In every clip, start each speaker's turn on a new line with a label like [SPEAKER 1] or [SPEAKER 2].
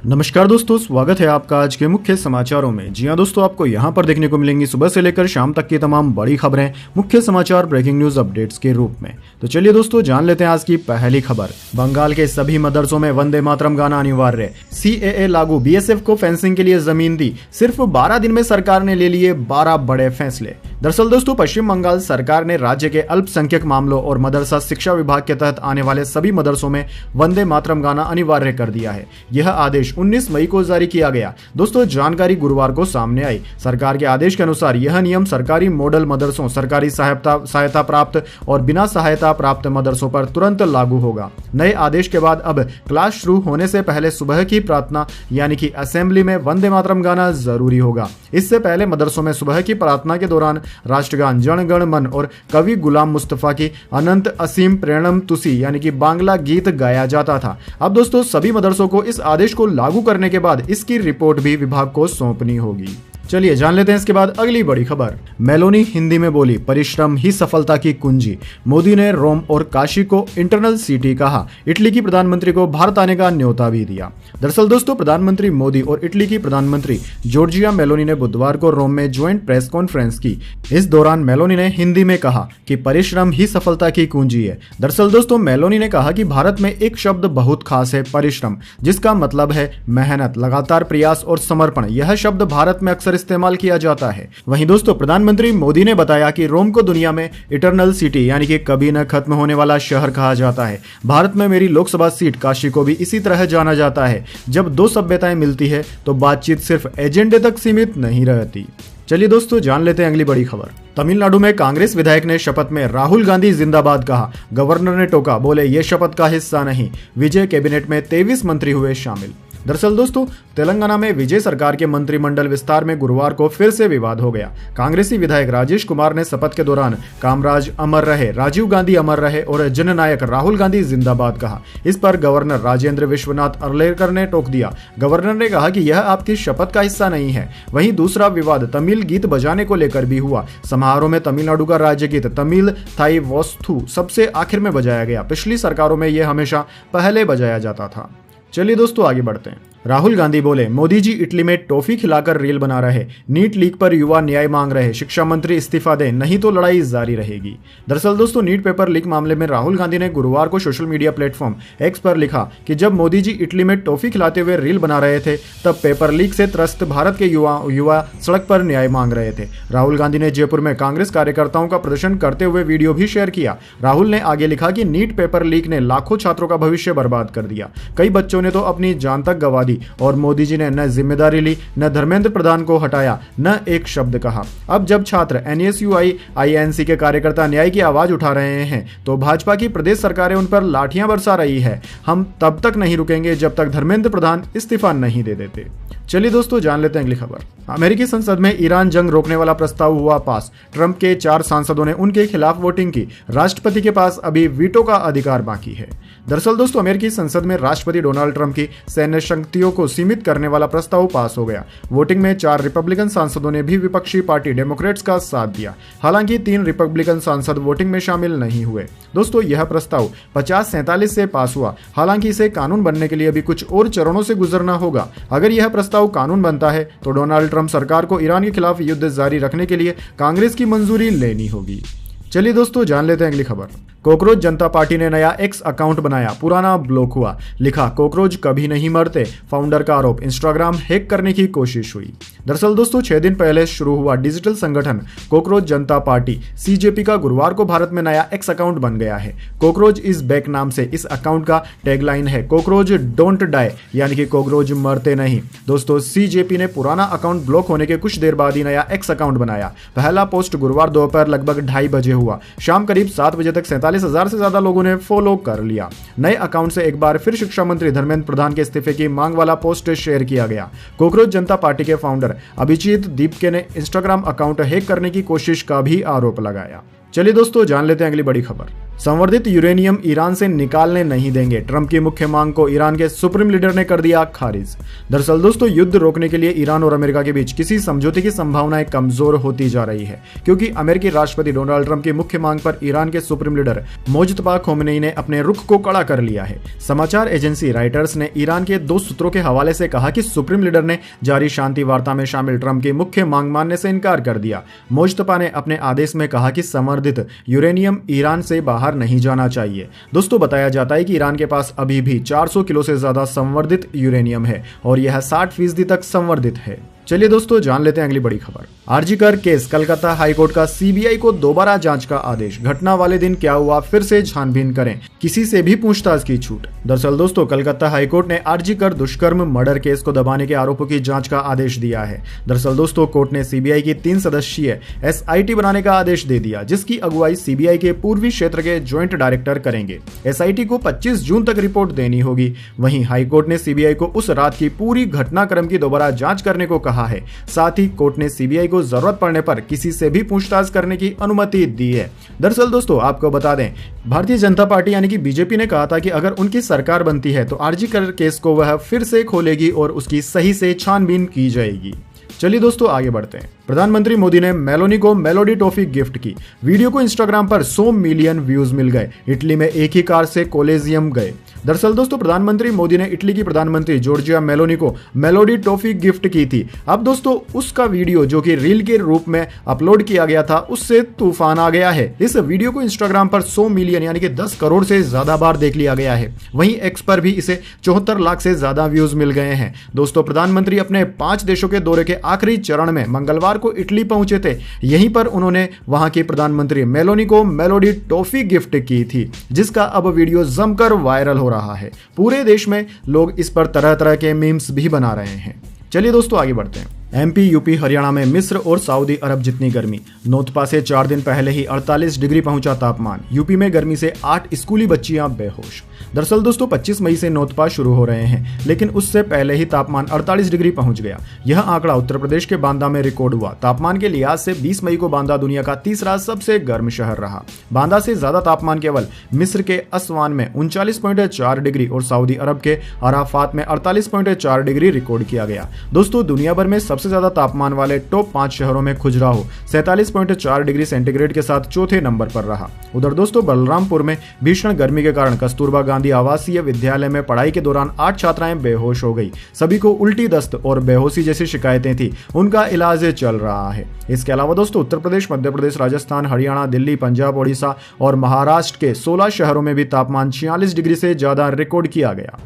[SPEAKER 1] नमस्कार दोस्तों, स्वागत है आपका आज के मुख्य समाचारों में। जी हां दोस्तों, आपको यहां पर देखने को मिलेंगी सुबह से लेकर शाम तक की तमाम बड़ी खबरें मुख्य समाचार ब्रेकिंग न्यूज अपडेट्स के रूप में। तो चलिए दोस्तों, जान लेते हैं आज की पहली खबर। बंगाल के सभी मदरसों में वंदे मातरम गाना अनिवार्य। सीएए लागू, बीएसएफ को फेंसिंग के लिए जमीन दी। सिर्फ 12 दिन में सरकार ने ले लिए 12 बड़े फैसले। दरअसल दोस्तों, पश्चिम बंगाल सरकार ने राज्य के अल्पसंख्यक मामलों और मदरसा शिक्षा विभाग के तहत आने वाले सभी मदरसों में वंदे मातरम गाना अनिवार्य कर दिया है। यह आदेश 19 मई को जारी किया गया। दोस्तों, जानकारी गुरुवार को सामने आई। सरकार के आदेश के अनुसार यह नियम सरकारी मॉडल मदरसों, सरकारी सहायता प्राप्त और बिना सहायता प्राप्त मदरसों पर तुरंत लागू होगा। नए आदेश के बाद अब क्लास शुरू होने से पहले सुबह की प्रार्थना यानी कि असेंबली में वंदे मातरम गाना जरूरी होगा। इससे पहले मदरसों में सुबह की प्रार्थना के दौरान राष्ट्रगान जन गण मन और कवि गुलाम मुस्तफा की अनंत असीम प्रेरणम तुसी यानी कि बांग्ला गीत गाया जाता था। अब दोस्तों, सभी मदरसों को इस आदेश को लागू करने के बाद इसकी रिपोर्ट भी विभाग को सौंपनी होगी। चलिए जान लेते हैं इसके बाद अगली बड़ी खबर। मेलोनी हिंदी में बोली, परिश्रम ही सफलता की कुंजी। मोदी ने रोम और काशी को इंटरनल सिटी कहा। इटली की प्रधानमंत्री को भारत आने का न्योता भी दिया। दरअसल दोस्तों, प्रधानमंत्री मोदी और इटली की प्रधानमंत्री जॉर्जिया मेलोनी ने बुधवार को रोम में ज्वाइंट प्रेस कॉन्फ्रेंस की। इस दौरान मेलोनी ने हिंदी में कहा कि परिश्रम ही सफलता की कुंजी है। दरअसल दोस्तों, मेलोनी ने कहा कि भारत में एक शब्द बहुत खास है, परिश्रम, जिसका मतलब है मेहनत, लगातार प्रयास और समर्पण। यह शब्द भारत में अक्सर इस्तेमाल किया जाता है। वहीं दोस्तों, प्रधानमंत्री मोदी ने बताया कि रोम को दुनिया में इटरनल सिटी यानी कि कभी न खत्म होने वाला शहर कहा जाता है। भारत में मेरी लोकसभा सीट काशी को भी इसी तरह जाना जाता है। जब दो सभ्यताएं मिलती है तो बातचीत सिर्फ एजेंडे तक सीमित नहीं रहती। चलिए दोस्तों, जान लेते हैं अगली बड़ी खबर। तमिलनाडु में कांग्रेस विधायक ने शपथ में राहुल गांधी जिंदाबाद कहा। गवर्नर ने टोका, बोले ये शपथ का हिस्सा नहीं। विजय कैबिनेट में 23 मंत्री हुए शामिल। दरअसल दोस्तों, तेलंगाना में विजय सरकार के मंत्रिमंडल विस्तार में गुरुवार को फिर से विवाद हो गया। कांग्रेसी विधायक राजेश कुमार ने शपथ के दौरान कामराज अमर रहे, राजीव गांधी अमर रहे और जननायक राहुल गांधी जिंदाबाद कहा। इस पर गवर्नर राजेंद्र विश्वनाथ अर्लेकर ने टोक दिया। गवर्नर ने कहा कि यह आपकी शपथ का हिस्सा नहीं है। वहीं दूसरा विवाद तमिल गीत बजाने को लेकर भी हुआ। समारोह में तमिलनाडु का राज्य गीत तमिल थाई वोस्थु सबसे आखिर में बजाया गया। पिछली सरकारों में यह हमेशा पहले बजाया जाता था। चलिए दोस्तों, आगे बढ़ते हैं। राहुल गांधी बोले, मोदी जी इटली में टॉफी खिलाकर रील बना रहे। नीट लीक पर युवा न्याय मांग रहे। शिक्षा मंत्री इस्तीफा दें, नहीं तो लड़ाई जारी रहेगी। दरअसल दोस्तों, नीट पेपर लीक मामले में राहुल गांधी ने गुरुवार को सोशल मीडिया प्लेटफॉर्म एक्स पर लिखा कि जब मोदी जी इटली में टॉफी खिलाते हुए रील बना रहे थे, तब पेपर लीक से त्रस्त भारत के युवा सड़क पर न्याय मांग रहे थे। राहुल गांधी ने जयपुर में कांग्रेस कार्यकर्ताओं का प्रदर्शन करते हुए वीडियो भी शेयर किया। राहुल ने आगे लिखा कि नीट पेपर लीक ने लाखों छात्रों का भविष्य बर्बाद कर दिया। कई बच्चों ने तो अपनी जान तक गंवा दी और मोदी जी ने न जिम्मेदारी ली, न धर्मेंद्र प्रधान को हटाया, न एक शब्द कहा। अब जब छात्र एनएसयूआई आईएनसी के कार्यकर्ता न्याय की आवाज उठा रहे हैं तो भाजपा की प्रदेश सरकारें उन पर लाठियां बरसा रही है। हम तब तक नहीं रुकेंगे जब तक धर्मेंद्र प्रधान इस्तीफा नहीं दे देते। चलिए दोस्तों, जान लेते हैं अगली खबर। अमेरिकी संसद में ईरान जंग रोकने वाला प्रस्ताव हुआ पास। ट्रंप के 4 सांसदों ने उनके खिलाफ वोटिंग की। राष्ट्रपति के पास अभी वीटो का अधिकार बाकी है। दरअसल दोस्तों, अमेरिकी संसद में राष्ट्रपति डोनाल्ड ट्रंप की सैन्य शक्तियों को सीमित करने वाला प्रस्ताव पास हो गया। वोटिंग में 4 रिपब्लिकन सांसदों ने भी विपक्षी पार्टी डेमोक्रेट्स का साथ दिया। हालांकि 3 रिपब्लिकन सांसद वोटिंग में शामिल नहीं हुए। दोस्तों, यह प्रस्ताव 50-47 से पास हुआ। हालांकि इसे कानून बनने के लिए अभी कुछ और चरणों से गुजरना होगा। अगर यह प्रस्ताव कानून बनता है तो डोनाल्ड ट्रंप सरकार को ईरान के खिलाफ युद्ध जारी रखने के लिए कांग्रेस की मंजूरी लेनी होगी। चलिए दोस्तों, जान लेते हैं अगली खबर। कॉकरोच जनता पार्टी ने नया एक्स अकाउंट बनाया, पुराना ब्लॉक हुआ। लिखा, कॉकरोच कभी नहीं मरते, फाउंडर का आरोप। इंस्टाग्राम हैक करने की कोशिश हुई। दरअसल दोस्तों, 6 दिन पहले शुरू हुआ डिजिटल संगठन कॉकरोच जनता पार्टी सीजेपी का गुरुवार को भारत में नया एक्स अकाउंट बन गया है। कॉकरोच इज बैक नाम से इस अकाउंट का टैगलाइन है, कॉकरोच डोंट डाई, यानी कि कॉकरोच मरते नहीं। दोस्तों, सीजेपी ने पुराना अकाउंट ब्लॉक होने के कुछ देर बाद ही नया एक्स अकाउंट बनाया। पहला पोस्ट गुरुवार दोपहर लगभग 2:30 बजे हुआ। शाम करीब 7 बजे तक 47,000 से ज्यादा लोगों ने फॉलो कर लिया। नए अकाउंट से एक बार फिर शिक्षा मंत्री धर्मेंद्र प्रधान के इस्तीफे की मांग वाला पोस्ट शेयर किया गया। कॉकरोच जनता पार्टी के फाउंडर अभिजीत दीपके ने इंस्टाग्राम अकाउंट हैक करने की कोशिश का भी आरोप लगाया। चलिए दोस्तों, जान लेते हैं अगली बड़ी खबर। संवर्धित यूरेनियम ईरान से निकालने नहीं देंगे, ट्रंप की मुख्य मांग को ईरान के सुप्रीम लीडर ने कर दिया खारिज। दरअसल दोस्तों, युद्ध रोकने के लिए ईरान और अमेरिका के बीच किसी समझौते की संभावनाएं कमजोर होती जा रही है, क्योंकि अमेरिकी राष्ट्रपति डोनाल्ड ट्रंप की मुख्य मांग पर ईरान के सुप्रीम लीडर मुज्तबा खोमेनी ने अपने रुख को कड़ा कर लिया है। समाचार एजेंसी राइटर्स ने ईरान के 2 सूत्रों के हवाले से कहा कि सुप्रीम लीडर ने जारी शांति वार्ता में शामिल ट्रंप की मुख्य मांग मानने से इनकार कर दिया। मुज्तबा ने अपने आदेश में कहा कि संवर्धित यूरेनियम ईरान से बाहर नहीं जाना चाहिए। दोस्तों, बताया जाता है कि ईरान के पास अभी भी 400 किलो से ज्यादा संवर्धित यूरेनियम है और यह 60% तक संवर्धित है। चलिए दोस्तों, जान लेते हैं अगली बड़ी खबर। आरजी कर केस, कलकत्ता हाईकोर्ट का सीबीआई को दोबारा जांच का आदेश। घटना वाले दिन क्या हुआ, फिर से छानबीन करें, किसी से भी पूछताछ की छूट। दरअसल दोस्तों, कलकत्ता हाईकोर्ट ने आरजी कर दुष्कर्म मर्डर केस को दबाने के आरोपों की जांच का आदेश दिया है। दरअसल दोस्तों, कोर्ट ने सीबीआई की 3 सदस्यीय एसआईटी बनाने का आदेश दे दिया, जिसकी अगुवाई सीबीआई के पूर्वी क्षेत्र के ज्वाइंट डायरेक्टर करेंगे। एसआईटी को 25 जून तक रिपोर्ट देनी होगी। वहीं हाईकोर्ट ने सीबीआई को उस रात की पूरी घटनाक्रम की दोबारा जांच करने को कहा है। साथ ही कोर्ट ने सीबीआई को जरूरत पड़ने पर किसी से भी पूछताछ करने की अनुमति दी है। दरअसल दोस्तों, आपको बता दें, भारतीय जनता पार्टी यानी कि बीजेपी ने कहा था कि अगर उनकी सरकार बनती है तो आरजी कर केस को वह फिर से खोलेगी और उसकी सही से छानबीन की जाएगी। चलिए दोस्तों, आगे बढ़ते हैं। प्रधानमंत्री मोदी ने मेलोनी को मेलोडी टॉफी गिफ्ट की। वीडियो को इंस्टाग्राम पर 100 मिलियन व्यूज मिल गए। इटली में एक ही कार से कोलेजियम गए। दरअसल दोस्तों, प्रधानमंत्री मोदी ने इटली की प्रधानमंत्री जॉर्जिया मेलोनी को मेलोडी टॉफी गिफ्ट की थी। अब दोस्तों, उसका वीडियो जो कि रील के रूप में अपलोड किया गया था, उससे तूफान आ गया है। इस वीडियो को इंस्टाग्राम पर 100 मिलियन यानी कि 10 करोड़ से ज्यादा बार देख लिया गया है। वहीं एक्स पर भी इसे 74 लाख से ज्यादा व्यूज मिल गए हैं। दोस्तों, प्रधानमंत्री अपने 5 देशों के दौरे के आखिरी चरण में मंगलवार को इटली पहुंचे थे। यहीं पर उन्होंने वहां की प्रधानमंत्री मेलोनी को मेलोडी टॉफी गिफ्ट की थी, जिसका अब वीडियो जमकर वायरल हो रहा है। पूरे देश में लोग इस पर तरह तरह के मीम्स भी बना रहे हैं। चलिए दोस्तों, आगे बढ़ते हैं। एमपी, यूपी, हरियाणा में मिस्र और सऊदी अरब जितनी गर्मी। नोतपा से 4 दिन पहले ही 48 डिग्री पहुंचा तापमान। यूपी में गर्मी से 8 स्कूली बच्चियां बेहोश। दरअसल दोस्तों, 25 मई से नोतपा शुरू हो रहे हैं, लेकिन उससे पहले ही तापमान 48 डिग्री पहुंच गया। यह आंकड़ा उत्तर प्रदेश के बांदा में रिकॉर्ड हुआ। तापमान के लिहाज से 20 मई को बांदा दुनिया का तीसरा सबसे गर्म शहर रहा। बांदा से ज्यादा तापमान केवल मिस्र के असवान में 39.4 डिग्री और सऊदी अरब के अराफात में 48.4 डिग्री रिकॉर्ड किया गया। दोस्तों, दुनिया भर में सबसे ज्यादा तापमान वाले टॉप 5 शहरों में खजुराहो 47.4 डिग्री सेंटीग्रेड के साथ चौथे नंबर पर रहा। उधर दोस्तों, बलरामपुर में भीषण गर्मी के कारण कस्तूरबा गांधी आवासीय विद्यालय में पढ़ाई के दौरान 8 छात्राएं बेहोश हो गई। सभी को उल्टी, दस्त और बेहोशी जैसी शिकायतें थी। उनका इलाज चल रहा है। इसके अलावा दोस्तों, उत्तर प्रदेश, मध्य प्रदेश, राजस्थान, हरियाणा, दिल्ली, पंजाब, ओडिशा और महाराष्ट्र के 16 शहरों में भी तापमान 46 डिग्री से ज्यादा रिकॉर्ड किया गया।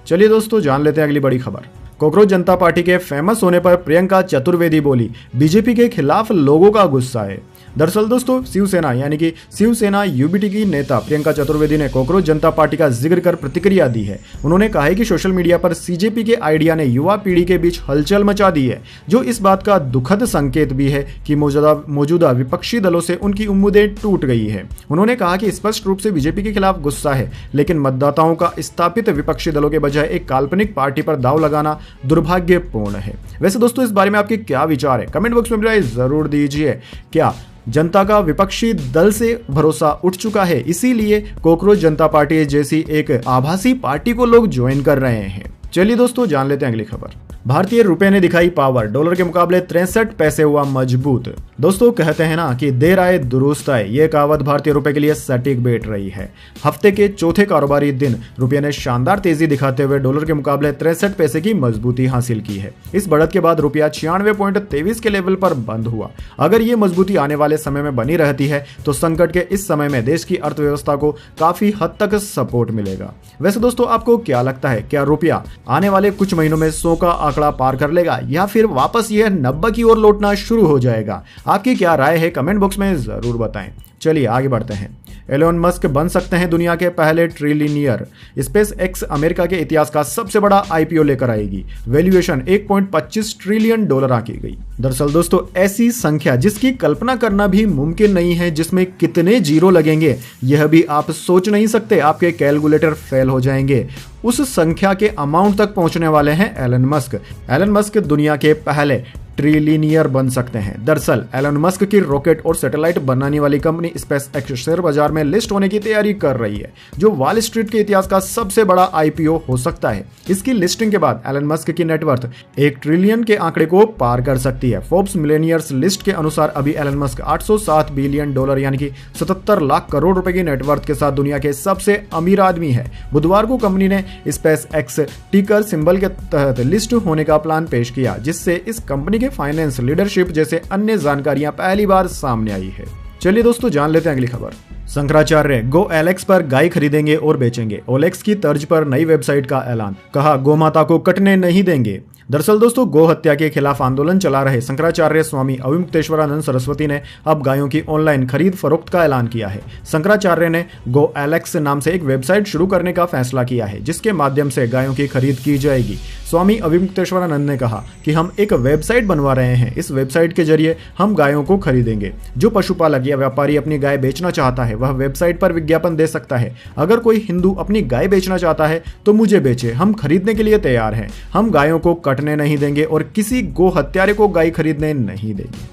[SPEAKER 1] चलिए दोस्तों, जान लेते हैं अगली बड़ी खबर। कॉकरोच जनता पार्टी के फेमस होने पर प्रियंका चतुर्वेदी बोली, बीजेपी के खिलाफ लोगों का गुस्सा है। दरअसल दोस्तों, शिवसेना यानी कि शिवसेना यूबीटी की नेता प्रियंका चतुर्वेदी ने कॉकरोच जनता पार्टी का जिक्र कर प्रतिक्रिया दी है। उन्होंने कहा है कि सोशल मीडिया पर सीजेपी के आइडिया ने युवा पीढ़ी के बीच हलचल मचा दी है, जो इस बात का दुखद संकेत भी है कि मौजूदा विपक्षी दलों से उनकी उम्मीदें टूट गई है। उन्होंने कहा कि स्पष्ट रूप से बीजेपी के खिलाफ गुस्सा है, लेकिन मतदाताओं का स्थापित विपक्षी दलों के बजाय एक काल्पनिक पार्टी पर दाव लगाना दुर्भाग्यपूर्ण है। वैसे दोस्तों, इस बारे में आपके क्या विचार है, कमेंट बॉक्स में राय जरूर दीजिए। क्या जनता का विपक्षी दल से भरोसा उठ चुका है, इसीलिए कॉकरोच जनता पार्टी जैसी एक आभासी पार्टी को लोग ज्वाइन कर रहे हैं? चलिए दोस्तों, जान लेते हैं अगली खबर। भारतीय रुपए ने दिखाई पावर, डॉलर के मुकाबले 63 पैसे हुआ मजबूत। दोस्तों, कहते हैं ना कि देर आए दुरुस्त आए, यह कहावत भारतीय रुपए के लिए सटीक बैठ रही है। हफ्ते के चौथे कारोबारी दिन रुपये ने शानदार तेजी दिखाते हुए डॉलर के मुकाबले 63 पैसे की मजबूती हासिल की है। इस बढ़त के बाद रुपया 96.23 के लेवल पर बंद हुआ। अगर ये मजबूती आने वाले समय में बनी रहती है तो संकट के इस समय में देश की अर्थव्यवस्था को काफी हद तक सपोर्ट मिलेगा। वैसे दोस्तों, आपको क्या लगता है, क्या रुपया आने वाले कुछ महीनों में 100 का आंकड़ा पार कर लेगा या फिर वापस यह 90 की ओर लौटना शुरू हो जाएगा? आपकी क्या राय है, कमेंट बॉक्स में जरूर बताएं। चलिए आगे बढ़ते हैं। एलोन मस्क बन सकते हैं दुनिया के पहले ट्रिलियनियर। स्पेस एक्स अमेरिका के इतिहास का सबसे बड़ा आईपीओ लेकर आएगी। वैल्यूएशन 1.25 ट्रिलियन डॉलर आंकी गई। दरअसल दोस्तों, ऐसी संख्या जिसकी कल्पना करना भी मुमकिन नहीं है, जिसमें कितने जीरो लगेंगे यह भी आप सोच नहीं सकते, आपके कैलकुलेटर फेल हो जाएंगे। उस संख्या के अमाउंट तक पहुंचने वाले हैं एलन मस्क। एलन मस्क दुनिया के पहले ट्रिलियनियर बन सकते हैं। दरअसल एलन मस्क की रॉकेट और सैटेलाइट बनाने वाली कंपनी स्पेस एक्स शेयर बाजार में लिस्ट होने की तैयारी कर रही है, जो वॉल स्ट्रीट के इतिहास का सबसे बड़ा आईपीओ हो सकता है। इसकी लिस्टिंग के बाद एलन मस्क की नेटवर्थ 1 ट्रिलियन के आंकड़े को पार कर सकती है। फोर्ब्स मिलेनियर्स लिस्ट के अनुसार अभी एलन मस्क $807 बिलियन यानी कि 77 लाख करोड़ रुपए की नेटवर्थ के साथ दुनिया के सबसे अमीर आदमी है। बुधवार को कंपनी ने स्पेस एक्स टिकर सिंबल के तहत लिस्ट होने का प्लान पेश किया, जिससे इस कंपनी के फाइनेंस, लीडरशिप जैसे अन्य जानकारियां पहली बार सामने आई है। चलिए दोस्तों जान लेते हैं अगली खबर। शंकराचार्य GoOLX पर गाय खरीदेंगे और बेचेंगे। OLX की तर्ज पर नई वेबसाइट का ऐलान, कहा गोमाता को कटने नहीं देंगे। दरअसल दोस्तों गौ हत्या के खिलाफ आंदोलन चला रहे शंकराचार्य स्वामी अविमुक्तेश्वरानंद सरस्वती ने अब गायों की ऑनलाइन खरीद फरोख्त का ऐलान किया है। शंकराचार्य ने GoOLX नाम से एक वेबसाइट शुरू करने का फैसला किया है, जिसके माध्यम से गायों की खरीद की जाएगी। स्वामी अविमुक्तेश्वरानंद ने कहा कि हम एक वेबसाइट बनवा रहे हैं। इस वेबसाइट के जरिए हम गायों को खरीदेंगे। जो पशुपालक या व्यापारी अपनी गाय बेचना चाहता है वह वेबसाइट पर विज्ञापन दे सकता है। अगर कोई हिंदू अपनी गाय बेचना चाहता है तो मुझे बेचे, हम खरीदने के लिए तैयार हैं। हम गायों को कटने नहीं देंगे और किसी गो हत्यारे को गाय खरीदने नहीं देंगे।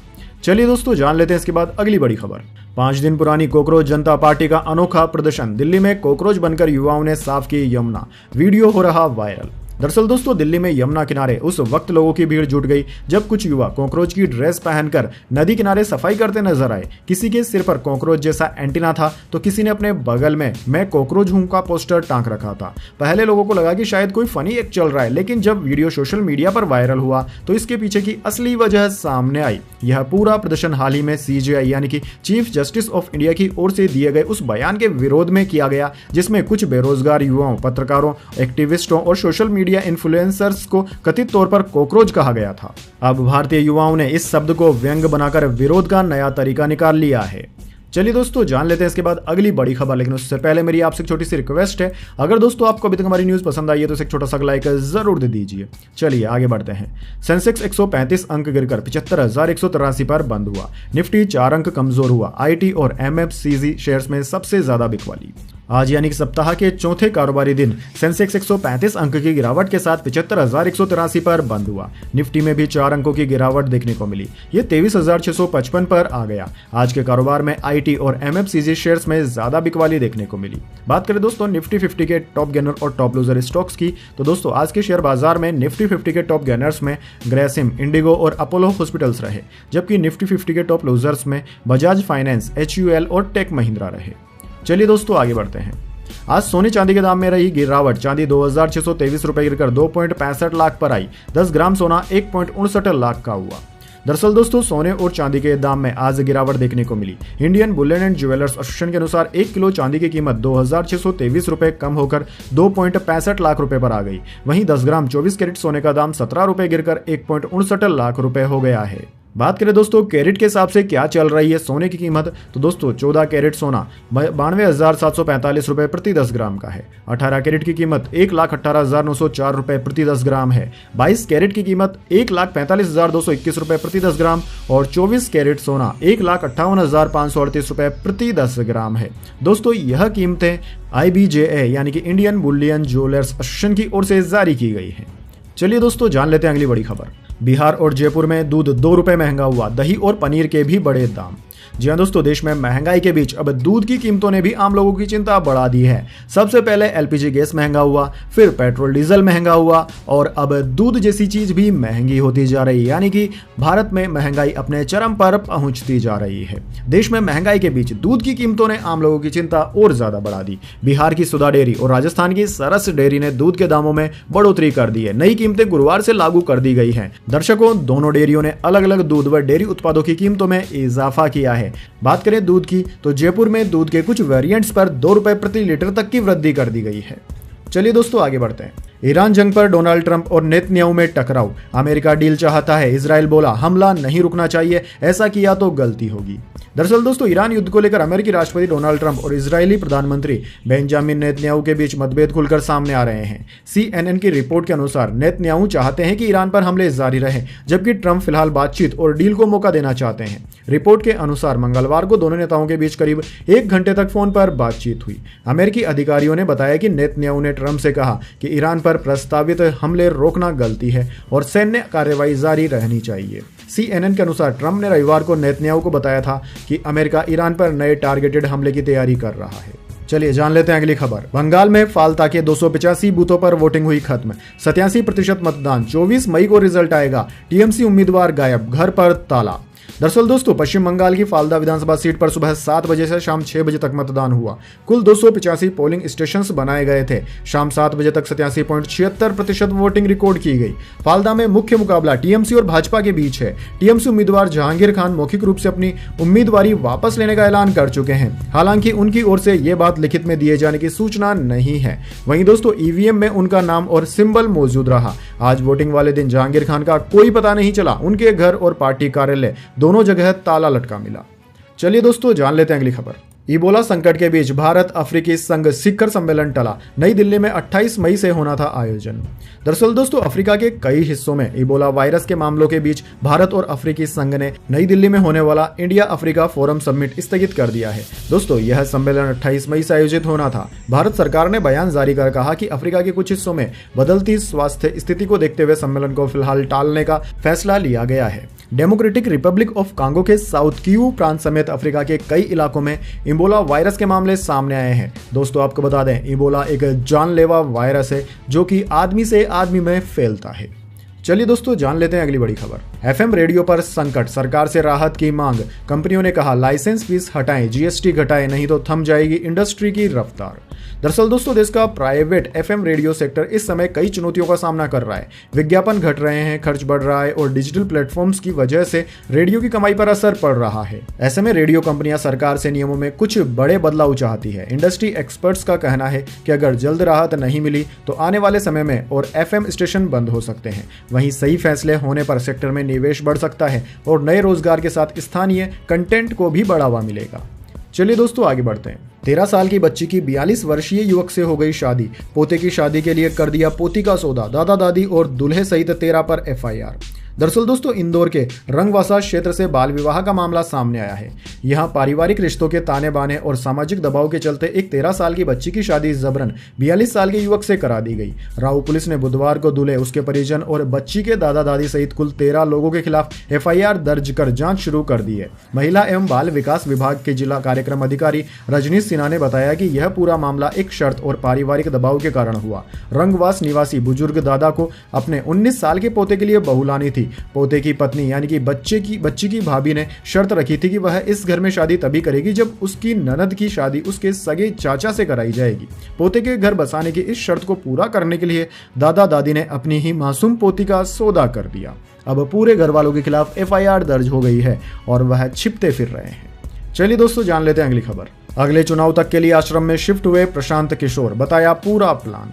[SPEAKER 1] चलिए दोस्तों जान लेते हैं इसके बाद अगली बड़ी खबर। 5 दिन पुरानी कॉकरोच जनता पार्टी का अनोखा प्रदर्शन। दिल्ली में कॉकरोच बनकर युवाओं ने साफ की यमुना, वीडियो हो रहा वायरल। दरअसल दोस्तों दिल्ली में यमुना किनारे उस वक्त लोगों की भीड़ जुट गई जब कुछ युवा कॉकरोच की ड्रेस पहनकर नदी किनारे सफाई करते नजर आए। किसी के सिर पर कॉकरोच जैसा एंटीना था तो किसी ने अपने बगल में मैं कॉकरोच हूं का पोस्टर टांग रखा था। पहले लोगों को लगा कि शायद कोई फनी एक्ट चल रहा है, लेकिन जब वीडियो सोशल मीडिया पर वायरल हुआ तो इसके पीछे की असली वजह सामने आई। यह पूरा प्रदर्शन हाल ही में CJI यानी कि चीफ जस्टिस ऑफ इंडिया की ओर से दिए गए उस बयान के विरोध में किया गया, जिसमें कुछ बेरोजगार युवाओं, पत्रकारों, एक्टिविस्टों और सोशल मीडिया इन्फ्लुएंसर्स को कथित तौर पर कॉकरोच कहा गया था। अब भारतीय युवाओं ने इस शब्द को व्यंग बनाकर विरोध का नया तरीका निकाल लिया है। चलिए दोस्तों जान लेते हैं इसके बाद अगली बड़ी खबर, लेकिन उससे पहले मेरी आपसे एक छोटी सी रिक्वेस्ट है। अगर दोस्तों आपको अभी तक हमारी न्यूज पसंद आई है तो इसे एक छोटा सा लाइक जरूर दे दीजिए। चलिए आगे बढ़ते हैं। सेंसेक्स 135 अंक गिरकर 75,183 पर बंद हुआ। निफ्टी 4 अंक कमजोर हुआ। IT और MFCZ शेयर्स में सबसे ज्यादा बिकवाली। आज यानी कि सप्ताह के चौथे कारोबारी दिन सेंसेक्स 135 अंक की गिरावट के साथ 75,183 पर बंद हुआ। निफ्टी में भी 4 अंकों की गिरावट देखने को मिली। ये 23,655 पर आ गया। आज के कारोबार में IT और MFCZ शेयर्स में ज्यादा बिकवाली देखने को मिली। बात करें दोस्तों निफ्टी 50 के टॉप गेनर और टॉप लूजर स्टॉक्स की, तो दोस्तों आज के शेयर बाजार में निफ्टी 50 के टॉप गेनर्स में ग्रेसिम, इंडिगो और अपोलो हॉस्पिटल्स रहे, जबकि निफ्टी 50 के टॉप लूजर्स में बजाज फाइनेंस, HUL और टेक महिंद्रा रहे। चलिए दोस्तों आगे बढ़ते हैं। आज सोने चांदी के दाम में रही गिरावट। चांदी 2,623 रुपए गिरकर 2.65 लाख पर आई। 10 ग्राम सोना 1.69 लाख का हुआ। दरअसल दोस्तों सोने और चांदी के दाम में आज गिरावट देखने को मिली। Indian bullion and jewellers association के अनुसार 1 किलो चांदी की कीमत 2,623 रुपए कम होकर 2.65 लाख रुपए पर आ गई। वहीं 10 ग्राम 24 कैरेट सोने का दाम 17 रुपए गिरकर 1.69 लाख रुपए हो गया है। बात करें दोस्तों कैरेट के हिसाब से क्या चल रही है सोने की कीमत, तो दोस्तों 14 कैरेट सोना 92,745 रुपए प्रति 10 ग्राम का है। 18 कैरेट की कीमत 1,18,904 रुपए प्रति 10 ग्राम है। 22 कैरेट की कीमत 1,45,221 रुपए प्रति 10 ग्राम और 24 कैरेट सोना 1,58,538 रुपए प्रति 10 ग्राम है। दोस्तों यह कीमतें IBJA यानी कि इंडियन बुलियन ज्वेलर्स एसोसिएशन की ओर से जारी की गई है। चलिए दोस्तों जान लेते हैं अगली बड़ी खबर। बिहार और जयपुर में दूध 2 रुपए महंगा हुआ। दही और पनीर के भी बढ़े दाम। जी हाँ दोस्तों देश में महंगाई के बीच अब दूध की कीमतों ने भी आम लोगों की चिंता बढ़ा दी है। सबसे पहले LPG गैस महंगा हुआ, फिर पेट्रोल डीजल महंगा हुआ और अब दूध जैसी चीज भी महंगी होती जा रही है। यानी कि भारत में महंगाई अपने चरम पर पहुंचती जा रही है। देश में महंगाई के बीच दूध की कीमतों ने आम लोगों की चिंता और ज्यादा बढ़ा दी। बिहार की सुधा डेयरी और राजस्थान की सरस डेयरी ने दूध के दामों में बढ़ोतरी कर दी है। नई कीमतें गुरुवार से लागू कर दी गई हैं। दर्शकों दोनों डेयरियों ने अलग अलग दूध व डेयरी उत्पादों की कीमतों में इजाफा किया है। बात करें दूध की तो जयपुर में दूध के कुछ वेरिएंट्स पर 2 रुपए प्रति लीटर तक की वृद्धि कर दी गई है। चलिए दोस्तों आगे बढ़ते हैं। ईरान जंग पर डोनाल्ड ट्रंप और नेतन्याहू में टकराव। अमेरिका डील चाहता है, इजराइल बोला हमला नहीं रुकना चाहिए, ऐसा किया तो गलती होगी। दरअसल दोस्तों ईरान युद्ध को लेकर अमेरिकी राष्ट्रपति डोनाल्ड ट्रंप और इजरायली प्रधानमंत्री बेंजामिन नेतन्याहू के बीच मतभेद खुलकर सामने आ रहे हैं। CNN की रिपोर्ट के अनुसार नेतन्याहू चाहते हैं कि ईरान पर हमले जारी रहें, जबकि ट्रंप फिलहाल बातचीत और डील को मौका देना चाहते हैं। रिपोर्ट के अनुसार मंगलवार को दोनों नेताओं के बीच करीब 1 घंटे तक फोन पर बातचीत हुई। अमेरिकी अधिकारियों ने बताया कि नेतन्याहू ने ट्रंप से कहा कि ईरान पर प्रस्तावित हमले रोकना गलती है और सैन्य कार्रवाई जारी रहनी चाहिए। CNN के अनुसार ट्रंप ने रविवार को नेतन्याहू को बताया था कि अमेरिका ईरान पर नए टारगेटेड हमले की तैयारी कर रहा है। चलिए जान लेते हैं अगली खबर। बंगाल में फाल्ता के 285 बूथों पर वोटिंग हुई खत्म, 87% मतदान, 24 मई को रिजल्ट आएगा, टीएमसी उम्मीदवार गायब, घर पर ताला। दरअसल दोस्तों पश्चिम बंगाल की फाल्दा विधानसभा सीट पर सुबह 7 बजे से शाम 6 बजे तक मतदान हुआ। कुल 285 पोलिंग स्टेशंस बनाए गए थे। शाम 7 बजे तक 87.76% वोटिंग रिकॉर्ड की गई। फाल्दा में मुख्य मुकाबला टीएमसी और भाजपा के बीच है। टीएमसी उम्मीदवार जहांगीर खान मौखिक रूप से अपनी उम्मीदवारी वापस लेने का ऐलान कर चुके हैं। हालांकि उनकी ओर से यह बात लिखित में दिए जाने की सूचना नहीं है। वहीं दोस्तों ईवीएम में उनका नाम और सिंबल मौजूद रहा। आज वोटिंग वाले दिन जहांगीर खान का कोई पता नहीं चला। उनके घर और पार्टी कार्यालय दोनों जगह ताला लटका मिला। चलिए दोस्तों जान लेते हैं अगली खबर। इबोला संकट के बीच भारत अफ्रीकी संघ शिखर सम्मेलन टला, नई दिल्ली में 28 मई से होना था आयोजन। दरअसल दोस्तों अफ्रीका के कई हिस्सों में इबोला वायरस के मामलों के बीच भारत और अफ्रीकी संघ ने नई दिल्ली में होने वाला इंडिया अफ्रीका फोरम समिट स्थगित कर दिया है। दोस्तों यह सम्मेलन 28 मई से आयोजित होना था। भारत सरकार ने बयान जारी कर कहा कि अफ्रीका के कुछ हिस्सों में बदलती स्वास्थ्य स्थिति को देखते हुए सम्मेलन को फिलहाल टालने का फैसला लिया गया है। डेमोक्रेटिक रिपब्लिक ऑफ कांगो के साउथ किवू प्रांत समेत अफ्रीका के कई इलाकों में इबोला वायरस के मामले सामने आए हैं। दोस्तों आपको बता दें इबोला एक जानलेवा वायरस है जो कि आदमी से आदमी में फैलता है। चलिए दोस्तों जान लेते हैं अगली बड़ी खबर। एफएम रेडियो पर संकट, सरकार से राहत की मांग, कंपनियों ने कहा लाइसेंस फीस हटाएं, जीएसटी घटाएं, नहीं तो थम जाएगी इंडस्ट्री की रफ्तार। दरअसल दोस्तों देश का प्राइवेट एफएम रेडियो सेक्टर इस समय कई चुनौतियों का सामना कर रहा है। विज्ञापन घट रहे हैं, खर्च बढ़ रहा है और डिजिटल प्लेटफॉर्म्स की वजह से रेडियो की कमाई पर असर पड़ रहा है। ऐसे में रेडियो कंपनियां सरकार से नियमों में कुछ बड़े बदलाव चाहती है। इंडस्ट्री एक्सपर्ट्स का कहना है कि अगर जल्द राहत नहीं मिली तो आने वाले समय में और एफएम स्टेशन बंद हो सकते हैं। वहीं सही फैसले होने पर सेक्टर में निवेश बढ़ सकता है और नए रोजगार के साथ स्थानीय कंटेंट को भी बढ़ावा मिलेगा। चलिए दोस्तों आगे बढ़ते हैं। 13 साल की बच्ची की 42 वर्षीय युवक से हो गई शादी, पोते की शादी के लिए कर दिया पोती का सौदा, दादा दादी और दूल्हे सहित 13 पर एफआईआर। दरअसल दोस्तों इंदौर के रंगवासा क्षेत्र से बाल विवाह का मामला सामने आया है। यहां पारिवारिक रिश्तों के ताने बाने और सामाजिक दबाव के चलते एक 13 साल की बच्ची की शादी जबरन 42 साल के युवक से करा दी गई। राऊ पुलिस ने बुधवार को दूल्हे, उसके परिजन और बच्ची के दादा दादी सहित कुल 13 लोगों के खिलाफ एफआईआर दर्ज कर जांच शुरू कर दी है। महिला एवं बाल विकास विभाग के जिला कार्यक्रम अधिकारी रजनीश सिन्हा ने बताया कि यह पूरा मामला एक शर्त और पारिवारिक दबाव के कारण हुआ। रंगवास निवासी बुजुर्ग दादा को अपने 19 साल के पोते के लिए बहू लानी थी। पोते की पत्नी यानी कि बच्ची की भाभी ने शर्त रखी थी कि वह इस घर में शादी तभी करेगी जब उसकी ननद की शादी उसके सगे चाचा से कराई जाएगी। पोते के घर बसाने की इस शर्त को पूरा करने के लिए दादा दादी ने अपनी ही मासूम पोती का सौदा कर दिया। अब पूरे घर वालों के खिलाफ एफआईआर दर्ज हो गई है और वह छिपते फिर रहे हैं। चलिए दोस्तों जान लेते हैं अगली खबर। अगले चुनाव तक के लिए आश्रम में शिफ्ट हुए प्रशांत किशोर, बताया पूरा प्लान।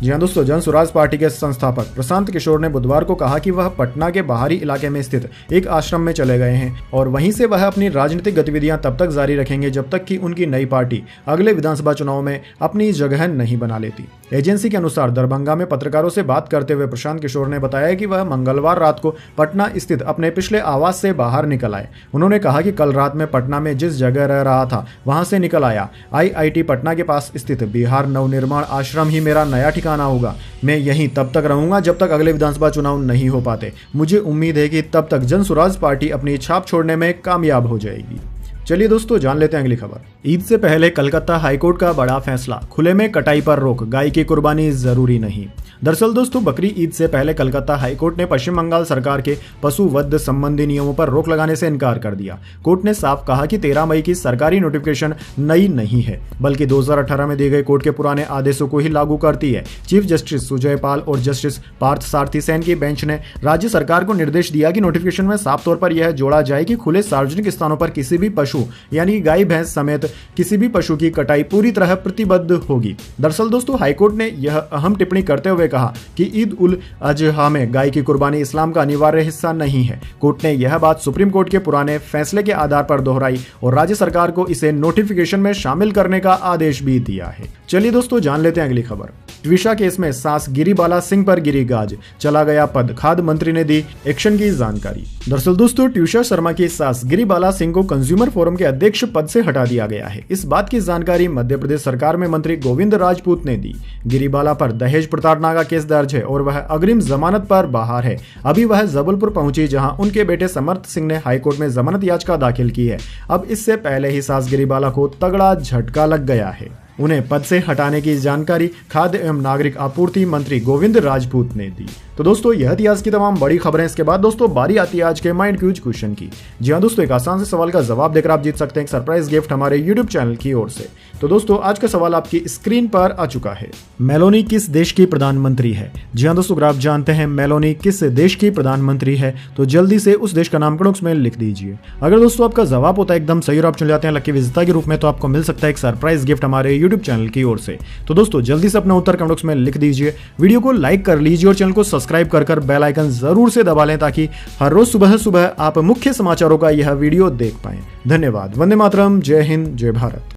[SPEAKER 1] जी हाँ दोस्तों, जन स्वराज पार्टी के संस्थापक प्रशांत किशोर ने बुधवार को कहा कि वह पटना के बाहरी इलाके में स्थित एक आश्रम में चले गए हैं और वहीं से वह अपनी राजनीतिक गतिविधियां तब तक जारी रखेंगे जब तक कि उनकी नई पार्टी अगले विधानसभा चुनाव में अपनी जगह नहीं बना लेती। एजेंसी के अनुसार दरभंगा में पत्रकारों से बात करते हुए प्रशांत किशोर ने बताया कि वह मंगलवार रात को पटना स्थित अपने पिछले आवास से बाहर निकल आए। उन्होंने कहा कि कल रात में पटना में जिस जगह रह रहा था वहां से निकल आया। आईआईटी पटना के पास स्थित बिहार नवनिर्माण आश्रम ही मेरा नया ठिकाना होगा। मैं यहीं तब तक रहूंगा जब तक अगले विधानसभा चुनाव नहीं हो पाते। मुझे उम्मीद है कि तब तक जन स्वराज पार्टी अपनी छाप छोड़ने में कामयाब हो जाएगी। चलिए दोस्तों जान लेते हैं अगली खबर। ईद से पहले कलकत्ता हाईकोर्ट का बड़ा फैसला, खुले में कटाई पर रोक, गाय की कुर्बानी जरूरी नहीं। दरअसल दोस्तों बकरी ईद से पहले कलकत्ता हाईकोर्ट ने पश्चिम बंगाल सरकार के पशु वध संबंधी नियमों पर रोक लगाने से इनकार कर दिया। कोर्ट ने साफ कहा कि 13 मई की सरकारी नोटिफिकेशन नई नहीं है बल्कि 2018 में दिए गए कोर्ट के पुराने आदेशों को ही लागू करती है। चीफ जस्टिस सुजय पाल और जस्टिस पार्थ सारथी सेन की बेंच ने राज्य सरकार को निर्देश दिया कि नोटिफिकेशन में साफ तौर पर यह जोड़ा जाए कि खुले सार्वजनिक स्थानों पर किसी भी पशु यानी गाय भैंस समेत किसी भी पशु की कटाई पूरी तरह प्रतिबद्ध होगी। दरअसल दोस्तों हाईकोर्ट ने यह अहम टिप्पणी करते हुए कहा कि ईद उल अजहा में गाय की कुर्बानी इस्लाम का अनिवार्य हिस्सा नहीं है। कोर्ट ने यह बात सुप्रीम कोर्ट के पुराने फैसले के आधार पर दोहराई और राज्य सरकार को इसे नोटिफिकेशन में शामिल करने का आदेश भी दिया है। चलिए दोस्तों जान लेते हैं अगली खबर। ट्विशा केस में सास गिरिबाला सिंह पर गिरी गाज, चला गया पद, खाद्य मंत्री ने दी एक्शन की जानकारी। दरअसल दोस्तों ट्विशा शर्मा की सास गिरिबाला सिंह को कंज्यूमर फोरम के अध्यक्ष पद से हटा दिया गया है। इस बात की जानकारी मध्य प्रदेश सरकार में मंत्री गोविंद राजपूत ने दी। गिरिबाला पर दहेज प्रताड़ना का केस दर्ज है और वह अग्रिम जमानत पर बाहर है। अभी वह जबलपुर पहुंची जहां उनके बेटे समर्थ सिंह ने हाईकोर्ट में जमानत याचिका दाखिल की है। अब इससे पहले ही सास गिरिबाला को तगड़ा झटका लग गया है। उन्हें पद से हटाने की जानकारी खाद्य एवं नागरिक आपूर्ति मंत्री गोविंद राजपूत ने दी। तो दोस्तों यह थी आज की तमाम बड़ी खबरें। इसके बाद दोस्तों बारी आती है आज के माइंड क्यूज क्वेश्चन की। जी हाँ दोस्तों, एक आसान से सवाल का जवाब देकर आप जीत सकते हैं एक सरप्राइज गिफ्ट हमारे यूट्यूब चैनल की ओर से। तो दोस्तों आज का सवाल आपकी स्क्रीन पर आ चुका है। मेलोनी किस देश की प्रधानमंत्री है? जी हाँ दोस्तों, अगर आप जानते हैं मेलोनी किस देश की प्रधानमंत्री है तो जल्दी से उस देश का नाम कमेंट्स में लिख दीजिए। अगर दोस्तों आपका जवाब होता है एकदम सही और आप चुन जाते हैं लकी विजेता के रूप में तो आपको मिल सकता है एक सरप्राइज गिफ्ट हमारे यूट्यूब चैनल की ओर से। तो दोस्तों जल्दी से अपना उत्तर कमेंट्स में लिख दीजिए, वीडियो को लाइक कर लीजिए और चैनल को सब्सक्राइब कर बेल आइकन जरूर से दबा लें ताकि हर रोज सुबह सुबह आप मुख्य समाचारों का यह वीडियो देख पाएं। धन्यवाद। वंदे मातरम। जय हिंद, जय भारत।